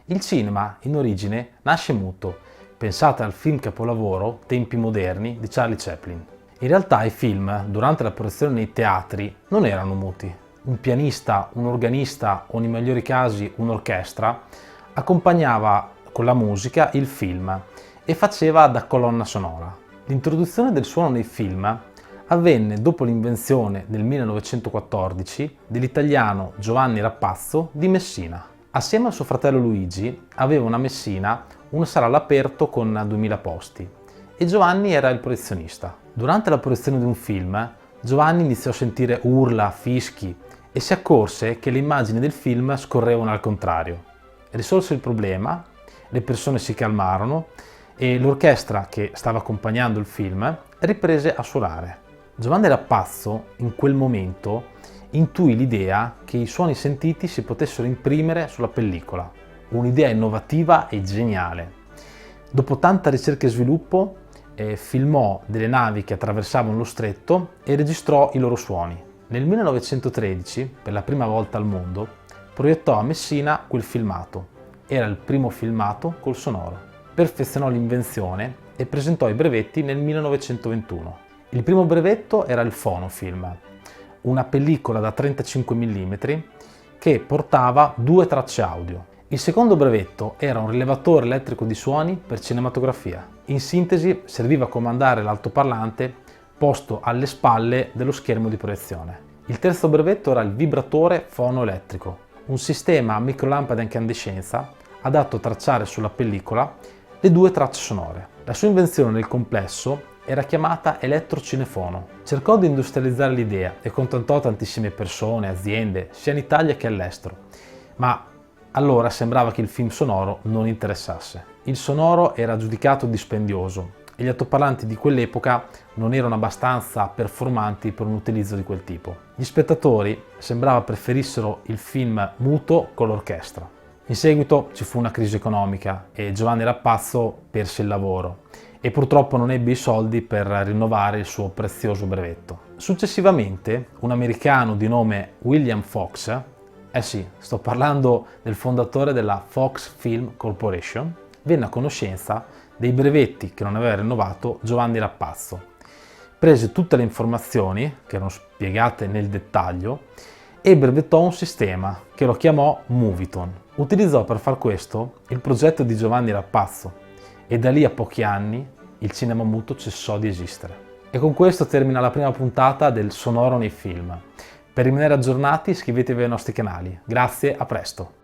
Il cinema, in origine, nasce muto. Pensate al film capolavoro Tempi moderni di Charlie Chaplin. In realtà i film, durante la proiezione nei teatri, non erano muti. Un pianista, un organista o nei migliori casi un'orchestra accompagnava con la musica il film e faceva da colonna sonora. L'introduzione del suono nei film avvenne dopo l'invenzione nel 1914 dell'italiano Giovanni Rappazzo di Messina. Assieme al suo fratello Luigi aveva una Messina, una sala all'aperto con 2000 posti e Giovanni era il proiezionista. Durante la proiezione di un film, Giovanni iniziò a sentire urla, fischi e si accorse che le immagini del film scorrevano al contrario. Risolse il problema, le persone si calmarono e l'orchestra che stava accompagnando il film riprese a suonare. Giovanni Rappazzo in quel momento intuì l'idea che i suoni sentiti si potessero imprimere sulla pellicola, un'idea innovativa e geniale. Dopo tanta ricerca e sviluppo, filmò delle navi che attraversavano lo stretto e registrò i loro suoni. Nel 1913, per la prima volta al mondo, proiettò a Messina quel filmato. Era il primo filmato col sonoro. Perfezionò l'invenzione e presentò i brevetti nel 1921. Il primo brevetto era il fonofilm, una pellicola da 35 mm che portava 2 tracce audio. Il secondo brevetto era un rilevatore elettrico di suoni per cinematografia. In sintesi, serviva a comandare l'altoparlante posto alle spalle dello schermo di proiezione. Il terzo brevetto era il vibratore fonoelettrico, un sistema a microlampada a incandescenza adatto a tracciare sulla pellicola le 2 tracce sonore. La sua invenzione nel complesso era chiamata elettrocinefono. Cercò di industrializzare l'idea e contattò tantissime persone, aziende, sia in Italia che all'estero, ma allora sembrava che il film sonoro non interessasse. Il sonoro era giudicato dispendioso e gli altoparlanti di quell'epoca non erano abbastanza performanti per un utilizzo di quel tipo. Gli spettatori sembrava preferissero il film muto con l'orchestra. In seguito ci fu una crisi economica e Giovanni Rappazzo perse il lavoro e purtroppo non ebbe i soldi per rinnovare il suo prezioso brevetto. Successivamente un americano di nome William Fox, sì, sto parlando del fondatore della Fox Film Corporation, venne a conoscenza dei brevetti che non aveva rinnovato Giovanni Rappazzo. Prese tutte le informazioni, che erano spiegate nel dettaglio, e brevettò un sistema che lo chiamò Moviton. Utilizzò per far questo il progetto di Giovanni Rappazzo e da lì a pochi anni il cinema muto cessò di esistere. E con questo termina la prima puntata del Sonoro nei film. Per rimanere aggiornati iscrivetevi ai nostri canali. Grazie, a presto!